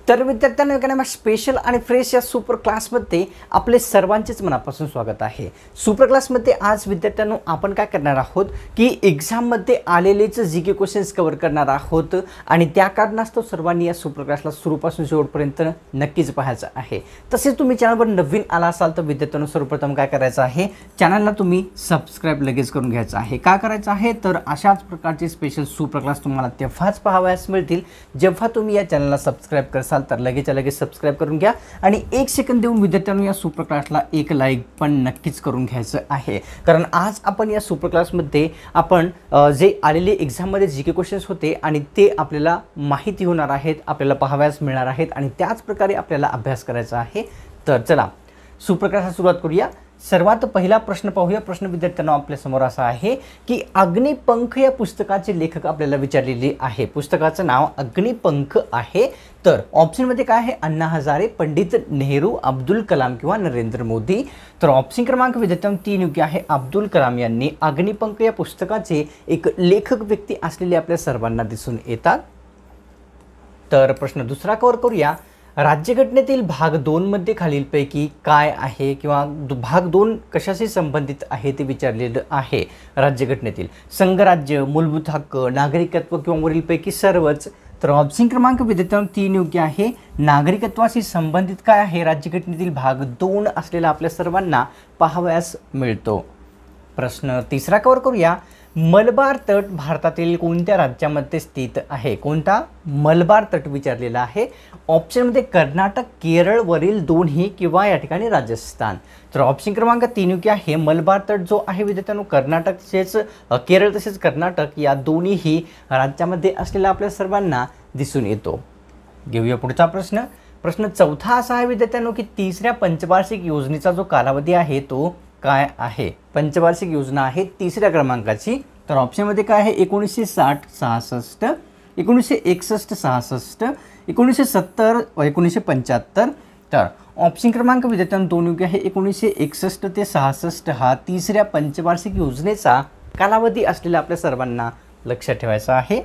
तर विद्यार्थ्यांना एका स्पेशल आणि फ्रेश या सुपर क्लासमध्ये आपले सर्वांचेच मनापासून स्वागत आहे। सुपर क्लासमध्ये आज विद्यार्थ्यांनो आपण काय करणार आहोत की एग्जाममध्ये आलेलेच जीके क्वेश्चन्स कव्हर करणार आहोत आणि त्या कारणास्तव सर्वांनी या सुपर क्लासला सुरूपासून शेवटपर्यंत नक्कीच पाहायचं आहे। तसेच तुम्ही चॅनलवर नवीन आला असाल तर विद्यार्थ्यांनो सर्वप्रथम काय करायचं आहे, चॅनलला तुम्ही सबस्क्राइब लगेच करून घ्यायचं आहे। का करायचं आहे तर अशाच प्रकारचे स्पेशल सुपर क्लास तुम्हाला तेव्हाच पाहावयास मिळतील जेव्हा तुम्ही या चॅनलला सबस्क्राइब करसाल। तर लगेच सबस्क्राइब करून घ्या आणि 1 सेकंद देऊन विद्यार्थ्यांनो या सुपर क्लासला एक लाईक पण नक्कीच करून घ्यायचं आहे। कारण आज आपण या सुपर क्लासमध्ये आपण जे आलेले एग्जाममध्ये जीके क्वेश्चन्स होते आणि ते आपल्याला माहिती होणार आहेत, आपल्याला पाहावयास मिळणार आहेत आणि त्याच प्रकारे आपल्याला अभ्यास करायचा आहे। तर चला सुपर क्लासला सुरुवात करूया। सर्वात पहिला प्रश्न पाहूया। प्रश्न विद्यार्थ्यांना आपल्या समोर असा आहे की अग्निपंख या पुस्तकाचे लेखक आपल्याला विचारलेले आहे। पुस्तकाचं नाव अग्निपंख आहे। तर ऑप्शनमध्ये काय आहे, अण्णा हजारे, पंडित नेहरू, अब्दुल कलाम किंवा नरेंद्र मोदी। तर ऑप्शन क्रमांक विद्यार्थ्यांना 3 योग्य आहे। अब्दुल कलाम यांनी अग्निपंख या पुस्तकाचे एक लेखक व्यक्ती असलेले आपल्या सर्वांना दिसून येतात। तर प्रश्न दुसरा कव्हर करूया। राज्यघटनेतील भाग 2 मध्ये खालीलपैकी काय आहे किंवा भाग 2 कशाशी संबंधित आहे ते विचारलेलं आहे। राज्यघटनेतील संघराज्य, मूलभूत हक्क, नागरिकत्व किंवा वरीलपैकी सर्वच। तर ऑप्शन क्रमांक विद्यार्थ्यांना 3 योग्य आहे। नागरिकत्वाशी संबंधित काय आहे, राज्यघटनेतील भाग 2 असलेला आपल्या सर्वांना पाहावयास मिळतो। प्रश्न तिसरा कव्हर करूया। मलबार तट भारतातील कोणत्या राज्यामध्ये स्थित आहे? कोणता? मलबार तट विचारलेला आहे। ऑप्शनमध्ये कर्नाटक, केरळ, वरील दोन्ही किंवा या ठिकाणी राजस्थान। तर ऑप्शन क्रमांक 3 योग्य आहे। मलबार तट जो आहे विद्यार्थ्यांनो कर्नाटक तसेच केरळ तसेच कर्नाटक या दोन्हीही राज्यामध्ये असलेला आपल्या सर्वांना दिसून येतो। घेऊया पुढचा प्रश्न। प्रश्न चौथा असा आहे विद्यार्थ्यांनो की तिसऱ्या पंचवार्षिक योजनेचा जो कालावधी आहे तो काय आहे? पंचवार्षिक योजना आहे तिसऱ्या क्रमांकाची। तर ऑप्शनमध्ये काय आहे, 1960-66, 1961-66, 1970 व 1975। तर ऑप्शन क्रमांक विद्यार्थ्यांना 2 योग्य आहे। 1961 ते 66 हा तिसऱ्या पंचवार्षिक योजनेचा कालावधी असलेला आपल्या सर्वांना लक्षात ठेवायचा आहे।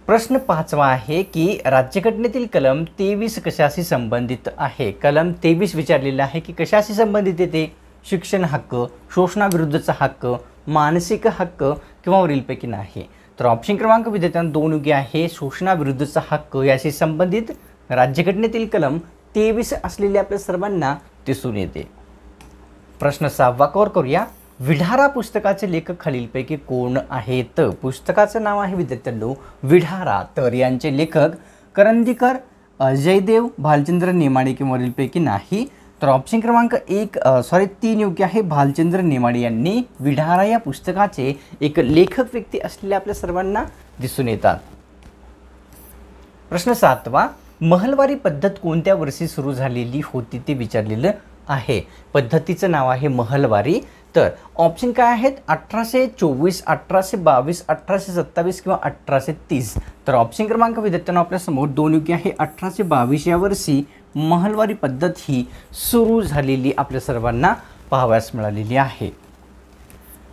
प्रश्न 5वा आहे की राज्यघटनेतील कलम 23 कशाशी संबंधित आहे? कलम 23 विचारलेला आहे की कशाशी संबंधित येते? शिक्षण हक्क, शोषणाविरुद्धचा हक्क, मानसिक हक्क किंवा वरीलपैकी नाही। तर ऑप्शन क्रमांक विद्यार्थ्यांना 2 योग्य आहे। शोषणाविरुद्धचा हक्क याशी संबंधित राज्यघटनेतील कलम 23 असलेले आपल्या सर्वांना दिसून येते। प्रश्न 6वा कव्हर करूया। विढारा पुस्तकाचे लेखक खालीलपैकी कोण आहेत? पुस्तकाचं नाव आहे विद्यार्थ्यांनो विढारा। तर यांचे लेखक करंदीकर, जयदेव, भालचंद्र नेमाडे किंवा वरीलपैकी नाही। तर ऑप्शन क्रमांक 3 योग्य आहे। भालचंद्र नेमाडे यांनी विढारा या पुस्तकाचे एक लेखक व्यक्ती असलेल्या आपल्या सर्वांना दिसून येतात। प्रश्न 7वा। महलवारी पद्धत कोणत्या वर्षी सुरू झालेली होती ते विचारलेलं आहे। पद्धतीचं नाव आहे महलवारी। तर ऑप्शन काय आहेत, 1824, 1822, 1827 किंवा 1830। तर ऑप्शन क्रमांक विद्यार्थ्यांना आपल्यासमोर 2 योग्य आहे। 1822 या वर्षी महलवारी पद्धत ही सुरू झालेली आपल्या सर्वांना पाहावयास मिळालेली आहे।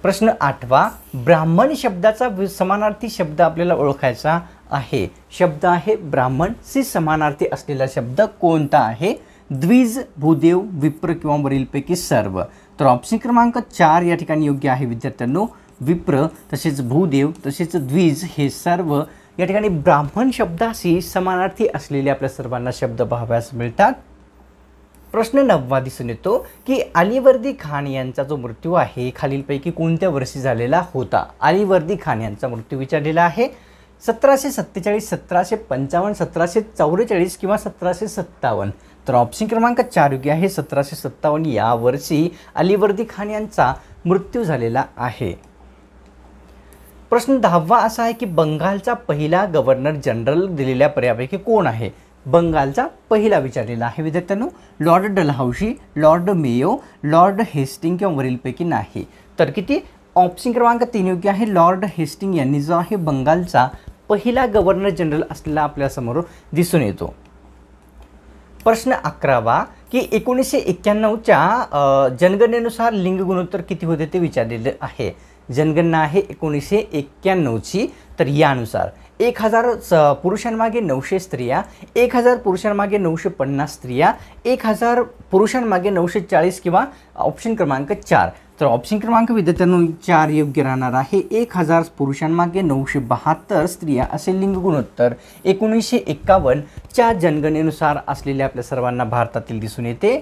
प्रश्न 8वा। ब्राह्मण शब्दाचा समानार्थी शब्द आपल्याला ओळखायचा आहे। शब्द आहे ब्राह्मण शी समानार्थी असलेला शब्द कोणता आहे? द्विज, भूदेव, विप्र किंवा वरीलपैकी सर्व। तर ऑप्शन क्रमांक 4 या ठिकाणी योग्य आहे विद्यार्थ्यांनो। विप्र तसेच भूदेव तसेच द्विज हे सर्व या ठिकाणी ब्राह्मण शब्दाशी समानार्थी असलेले आपल्या सर्वांना शब्द पाहावयास मिळतात। प्रश्न 9वा दिसून येतो की अलीवर्दी खान यांचा जो मृत्यू आहे खालीलपैकी कोणत्या वर्षी झालेला होता? अलीवर्दी खान यांचा मृत्यू विचारलेला आहे। 1747, 1755, 1744 किंवा 1757। तर ऑप्शन क्रमांक 4 योग्य आहे। 1757 या वर्षी अलीवर्दी खान यांचा मृत्यू झालेला आहे। प्रश्न 10वा असा आहे की बंगालचा पहिला गव्हर्नर जनरल दिलेल्या पर्यायापैकी कोण आहे? बंगालचा पहिला विचारलेला आहे विद्यार्थ्यांनो। Lord Dalhousie, Lord Mayo, Lord Hasting किंवा वरीलपैकी नाही। तर किती? ऑप्शन क्रमांक 3 योग्य आहे। लॉर्ड हेस्टिंग यांनी जो आहे बंगालचा पहिला गव्हर्नर जनरल असलेला आपल्यासमोर दिसून येतो। प्रश्न 11वा की 1991च्या जनगणनेनुसार लिंग गुणोत्तर किती होते ते विचारलेले आहे। जनगणना आहे 1991ची। तर यानुसार 1000 पुरुषांमागे 900 स्त्रिया, 1000 पुरुषांमागे 950 स्त्रिया, 1000 पुरुषांमागे 940 किंवा ऑप्शन क्रमांक 4. तर ऑप्शन क्रमांक विद्यार्थ्यांनो 4 योग्य राहणार आहे. 1000 पुरुषांमागे 972 स्त्रिया असे लिंग गुणोत्तर 1951 च्या जनगणनेनुसार असलेल्या आपल्या सर्वांना भारतातील दिसून येते.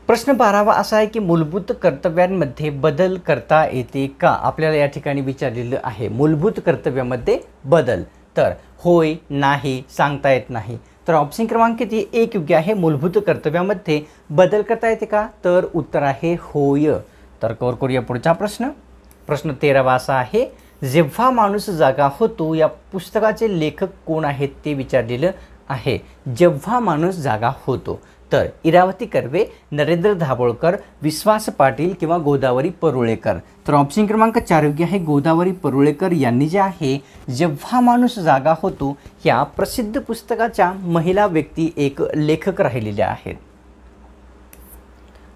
प्रश्न 12वा असा आहे की मूलभूत कर्तव्यांमध्ये बदल करता येते का? आपल्याला या ठिकाणी विचारलेलं आहे मूलभूत कर्तव्यामध्ये बदल. तर होय, नाही, सांगता येत नाही. तर ऑप्शन क्रमांक 1 योग्य आहे. मूलभूत कर्तव्यामध्ये बदल करता येते का? तर उत्तर आहे होय. तर कवर करूया पुढचा प्रश्न. प्रश्न 13वा असा आहे जेव्हा माणूस जागा होतो या पुस्तकाचे लेखक कोण आहेत ते विचारलेलं आहे. जेव्हा माणूस जागा होतो. तर इरावती कर्वे, नरेंद्र दाभोळकर, विश्वास पाटील किंवा गोदावरी परुळेकर. तर ऑप्शन क्रमांक 4 योग्य आहे. गोदावरी परुळेकर यांनी जे आहे जेव्हा माणूस जागा होतो या प्रसिद्ध पुस्तकाच्या महिला व्यक्ती एक लेखक राहिलेल्या आहेत.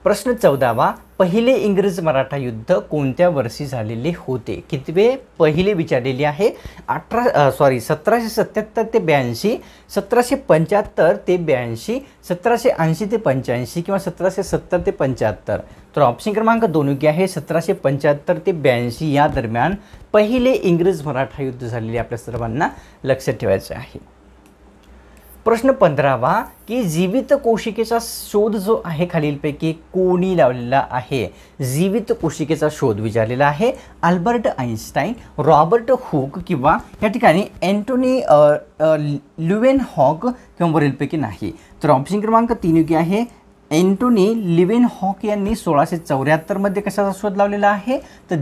प्रश्न 14वा पहिले इंग्रज मराठा युद्ध कोणत्या वर्षी झालेले होते? कितवे पहिले विचारलेले आहे. 1777 ते 82, 1775 ते 82, 1780 ते 85 किंवा 1770 ते 75. तर ऑप्शन क्रमांक 2 योग्य आहे. 1775 ते 82 या दरम्यान पहिले इंग्रज मराठा युद्ध झालेले आपल्या सर्वांना लक्षात ठेवायचे आहे. प्रश्न 15वा की जीवित कोशिकेचा शोध जो आहे खालीलपैकी कोणी लावलेला आहे? जीवित कोशिकेचा शोध विचारलेला आहे. अल्बर्ट आइन्स्टाईन, रॉबर्ट हुक किंवा या ठिकाणी अँटोनी ल्युवेनहॉक किंवा वरीलपैकी नाही. तर ऑप्शन क्रमांक 3 योग्य आहे. अँटोनी ल्युवेनहॉक यांनी 1674 मध्ये कशाचा शोध लावलेला आहे? तर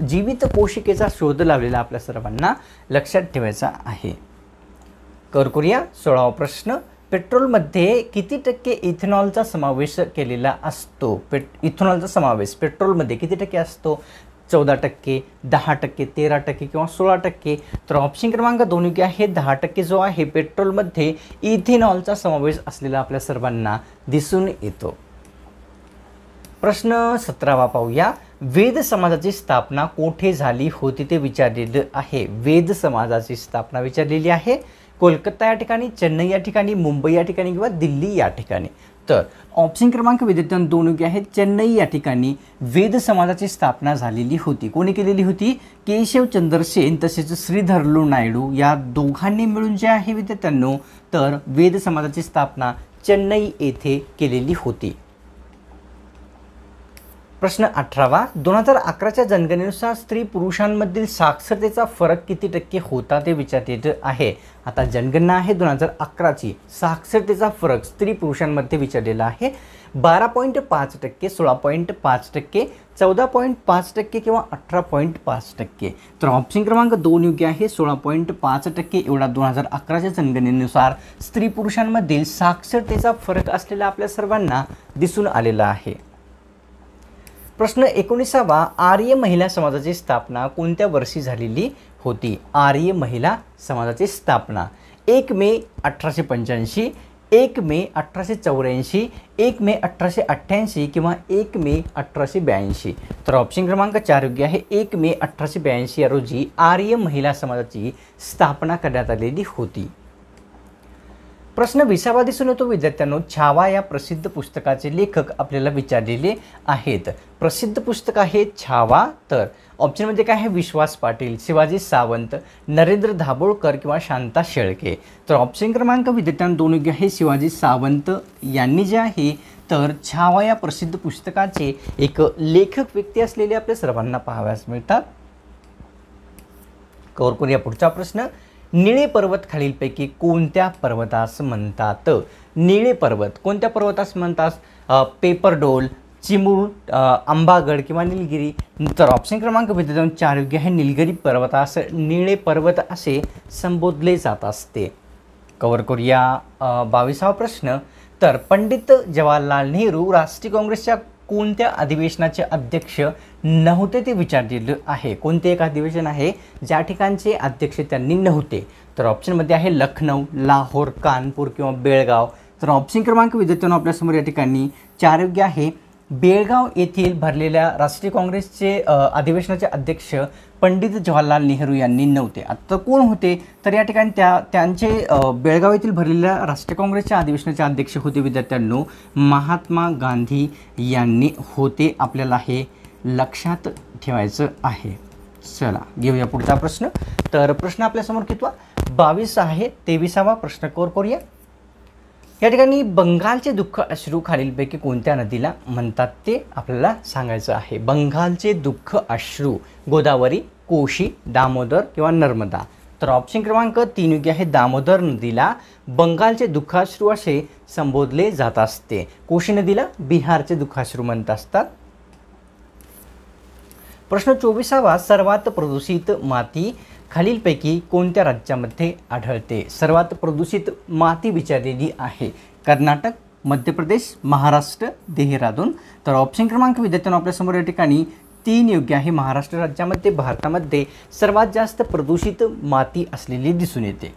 जीवित कोशिकेचा शोध लावलेला आपल्या सर्वांना लक्षात ठेवायचा आहे. करूया 16वा प्रश्न. पेट्रोलमध्ये किती टक्के इथेनॉलचा समावेश केलेला असतो? इथेनॉलचा समावेश पेट्रोलमध्ये किती टक्के असतो? 14%, 10%, 13% किंवा 16%. तर ऑप्शन क्रमांक 2 योग्य आहे. 10% जो आहे पेट्रोलमध्ये इथेनॉलचा समावेश असलेला आपल्या सर्वांना दिसून येतो. प्रश्न 17वा पाहूया. वेद समाजाची स्थापना कोठे झाली होती ते विचारलेलं आहे. वेद समाजाची स्थापना विचारलेली आहे. कोलकाता या ठिकाणी, चेन्नई या ठिकाणी, मुंबई या ठिकाणी किंवा दिल्ली या ठिकाणी. तर ऑप्शन क्रमांक विद्यार्थ्यांनो 2 योग्य आहेत. चेन्नई या ठिकाणी वेद समाजाची स्थापना झालेली होती. कोणी केलेली होती? केशवचंद्र सेन तसेच श्रीधरलू नायडू या दोघांनी मिळून जे आहे विद्यार्थ्यांनो तर वेद समाजाची स्थापना चेन्नई येथे केलेली होती. प्रश्न 18वा 2011च्या जनगणनेनुसार स्त्री पुरुषांमधील साक्षरतेचा फरक किती टक्के होता ते विचारलेलं आहे. आता जनगणना आहे 2011ची. साक्षरतेचा फरक स्त्री पुरुषांमध्ये विचारलेला आहे. 12.5%, 16.5%, 14.5% किंवा 18.5%. तर ऑप्शन क्रमांक 2 योग्य आहे. 16.5% एवढा 2011च्या जनगणनेनुसार स्त्री पुरुषांमधील साक्षरतेचा फरक असलेला आपल्या सर्वांना दिसून आलेला आहे. प्रश्न 19वा आर्य महिला समाजाची स्थापना कोणत्या वर्षी झालेली होती? आर्य महिला समाजाची स्थापना 1 मे 1885, 1 मे 1884, 1 मे 1888 किंवा 1 मे 1882. तर ऑप्शन क्रमांक 4 योग्य आहे. 1 मे 1882 या रोजी आर्य महिला समाजाची स्थापना करण्यात आलेली होती. प्रश्न 20वा दिसून येतो विद्यार्थ्यांनो. छावा या प्रसिद्ध पुस्तकाचे लेखक आपल्याला विचारलेले आहेत. प्रसिद्ध पुस्तक आहे छावा. तर ऑप्शनमध्ये काय आहे? विश्वास पाटील, शिवाजी सावंत, नरेंद्र दाभोळकर किंवा शांता शेळके. तर ऑप्शन क्रमांक विद्यार्थ्यांनो 2 योग्य आहे. शिवाजी सावंत यांनी जे आहे तर छावा या प्रसिद्ध पुस्तकाचे एक लेखक व्यक्ती असलेले आपल्या सर्वांना पाहावयास मिळतात. कवर करूया पुढचा प्रश्न. निळे पर्वत खालीलपैकी कोणत्या पर्वतास म्हणतात? निळे पर्वत कोणत्या पर्वतास म्हणतात? पेपरडोल, चिमूर, आंबागड किंवा निलगिरी. तर ऑप्शन क्रमांक विद्यार्थ्यांनो 4 योग्य आहे. निलगिरी पर्वतास निळे पर्वत असे संबोधले जात असते. कवर करूया 22वा प्रश्न. तर पंडित जवाहरलाल नेहरू राष्ट्रीय काँग्रेसच्या कोणत्या अधिवेशनाचे अध्यक्ष नव्हते ते विचारलेलं आहे. कोणते एक अधिवेशन आहे ज्या ठिकाणचे अध्यक्ष त्यांनी नव्हते? तर ऑप्शनमध्ये आहे लखनौ, लाहोर, कानपूर किंवा बेळगाव. तर ऑप्शन क्रमांक विद्यार्थ्यांनो आपल्यासमोर या ठिकाणी 4 योग्य आहे. बेळगाव येथील भरलेल्या राष्ट्रीय काँग्रेसचे अधिवेशनाचे अध्यक्ष पंडित जवाहरलाल नेहरू यांनी नव्हते. आता कोण होते तर या ठिकाणी त्यांचे बेळगाव येथील भरलेल्या राष्ट्रीय काँग्रेसच्या अधिवेशनाचे अध्यक्ष होते विद्यार्थ्यांनो महात्मा गांधी यांनी होते. आपल्याला हे लक्षात ठेवायचं आहे. चला घेऊया पुढचा प्रश्न. तर प्रश्न आपल्यासमोर कितवा 22 आहे. 23वा प्रश्न करूया. या ठिकाणी बंगालचे दुःख अश्रू खालीलपैकी कोणत्या नदीला म्हणतात ते आपल्याला सांगायचं आहे. बंगालचे दुःख अश्रू गोदावरी, कोशी, दामोदर किंवा नर्मदा. तर ऑप्शन क्रमांक 3 योग्य आहे. दामोदर नदीला बंगालचे दुःखाश्रू असे संबोधले जात असते. कोशी नदीला बिहारचे दुःखाश्रू म्हणत असतात. प्रश्न 24वा सर्वात प्रदूषित माती खालीलपैकी कोणत्या राज्यामध्ये आढळते. सर्वात प्रदूषित माती विचारलेली आहे. कर्नाटक, मध्य प्रदेश, महाराष्ट्र, देहरादून. तर ऑप्शन क्रमांक विद्यार्थ्यांनो आपल्यासमोर या ठिकाणी 3 योग्य आहे. महाराष्ट्र राज्यामध्ये भारतामध्ये सर्वात जास्त प्रदूषित माती असलेली दिसून येते.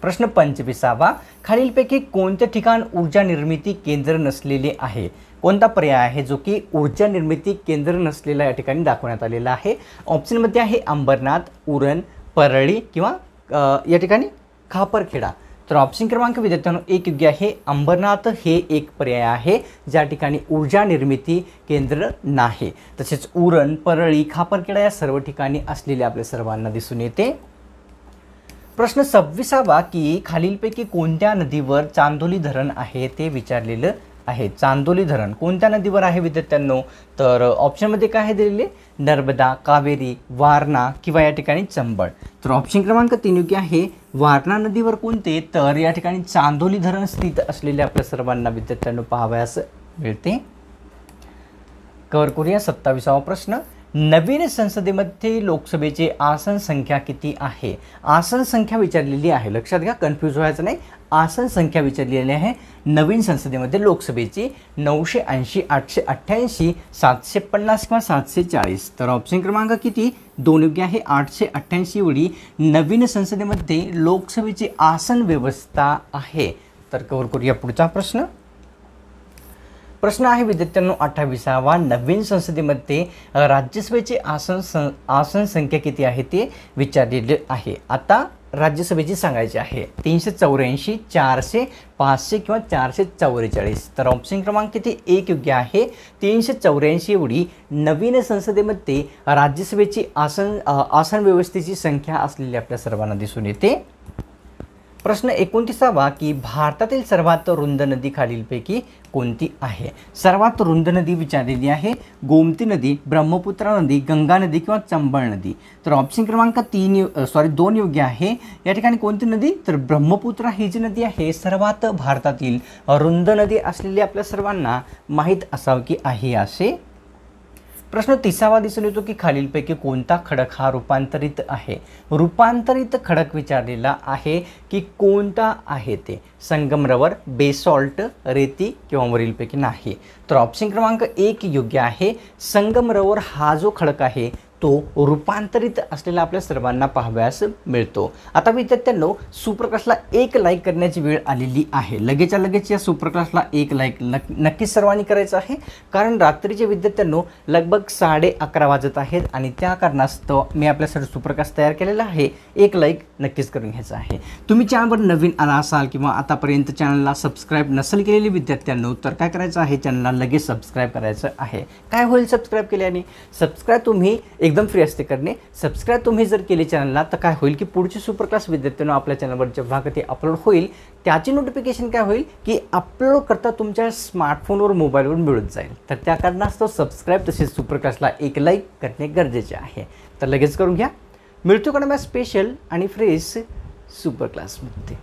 प्रश्न 25वा खालीलपैकी कोणते ठिकाण ऊर्जा निर्मिती केंद्र नसलेले आहे. कोणता पर्याय आहे जो की ऊर्जा निर्मिती केंद्र नसलेला या ठिकाणी दाखवण्यात आलेला आहे. ऑप्शनमध्ये आहे अंबरनाथ, उरण, परळी किंवा या ठिकाणी खापरखेडा. तर ऑप्शन क्रमांक विद्यार्थ्यांनो 1 योग्य आहे. अंबरनाथ हे एक पर्याय आहे ज्या ठिकाणी ऊर्जा निर्मिती केंद्र नाही. तसेच उरण, परळी, खापरखेडा या सर्व ठिकाणी असलेले आपल्या सर्वांना दिसून येते. प्रश्न 26वा की खालीलपैकी कोणत्या नदीवर चांदोली धरण आहे ते विचारलेलं आहे. चांदोली धरण कोणत्या नदीवर आहे विद्यार्थ्यांनो. तर ऑप्शनमध्ये काय आहे दिलेले नर्मदा, कावेरी, वारणा किंवा या ठिकाणी चंबळ. तर ऑप्शन क्रमांक 3 योग्य आहे. वारणा नदीवर कोणते तर या ठिकाणी चांदोली धरण स्थित असलेले आपल्या सर्वांना विद्यार्थ्यांनो पाहावयास मिळते. कव्हर करूया 27वा प्रश्न. नवीन संसदेमध्ये लोकसभेची आसन संख्या किती आहे. आसन संख्या विचारलेली आहे. लक्षात घ्या, कन्फ्यूज व्हायचं नाही. आसन संख्या विचारलेली आहे नवीन संसदेमध्ये लोकसभेची 980, 888, 750 किंवा 740. तर ऑप्शन क्रमांक किती 2 योग्य आहे. 888 एवढी नवीन संसदेमध्ये लोकसभेची आसन व्यवस्था आहे. तर कव्हर करूया पुढचा प्रश्न. प्रश्न आहे विद्यार्थ्यांनो 28वा नवीन संसदेमध्ये राज्यसभेची आसन संख्या किती आहे ते विचारलेले आहे. आता राज्यसभेची सांगायची आहे 384, 400, 500 किंवा 444. तर ऑप्शन क्रमांक किती 1 योग्य आहे. 384 एवढी नवीन संसदेमध्ये राज्यसभेची आसन व्यवस्थेची संख्या असलेली आपल्या सर्वांना दिसून येते. प्रश्न 29वा की भारतातील सर्वात रुंद नदी खालीलपैकी कोणती आहे. सर्वात रुंद नदी विचारलेली आहे. गोमती नदी, ब्रह्मपुत्रा नदी, गंगा नदी किंवा चंबळ नदी. तर ऑप्शन क्रमांक 2 योग्य आहे. या ठिकाणी कोणती नदी तर ब्रह्मपुत्रा ही जी नदी आहे सर्वात भारतातील रुंद नदी असलेली आपल्या सर्वांना माहीत असावं की आहे असे. प्रश्न 30वा दिसून येतो की खालीलपैकी कोणता खडक हा रूपांतरित आहे. रूपांतरित खडक विचारलेला आहे की कोणता आहे ते. संगमरवर, बेसॉल्ट, रेती किंवा वरीलपैकी नाही. तर ऑप्शन क्रमांक 1 योग्य आहे. संगमरवर हा जो खडक आहे तो रूपांतरित असलेला आपल्या सर्वांना पाहावयास मिळतो. आता विद्यार्थ्यांनो सुप्रकाशला 1 लाईक करण्याची वेळ आलेली आहे. लगेचच्या लगेच या सुप्रकाशला 1 लाईक नक्कीच सर्वांनी करायचं आहे. कारण रात्रीचे विद्यार्थ्यांनो लगभग 11:30 वाजत आहेत आणि त्या कारणास्तव मी आपल्यासाठी सुप्रकाश तयार केलेला आहे. 1 लाईक नक्कीच करून घ्यायचं आहे. तुम्ही चॅनलवर नवीन आला असाल किंवा आतापर्यंत चॅनलला सबस्क्राईब नसेल केलेले विद्यार्थ्यांनो तर काय करायचं आहे चॅनलला लगेच सबस्क्राईब करायचं आहे. काय होईल सबस्क्राईब केल्याने. सबस्क्राईब तुम्ही एकदम फ्री असते करणे. सबस्क्राईब तुम्ही जर केले चॅनलला तर काय होईल की पुढचे सुपर क्लास विद्यार्थ्यांना आपल्या चॅनलवर जेव्हा ते अपलोड होईल त्याची नोटिफिकेशन काय होईल की अपलोड करता तुमच्या स्मार्टफोनवर मोबाईलवर मिळत जाईल. तर त्या कारणास्तव सबस्क्राईब तसेच सुपर क्लासला 1 लाईक करणे गरजेचे आहे. तर लगेच करून घ्या. मिळतो का ना स्पेशल आणि फ्रेश सुपर क्लासमध्ये.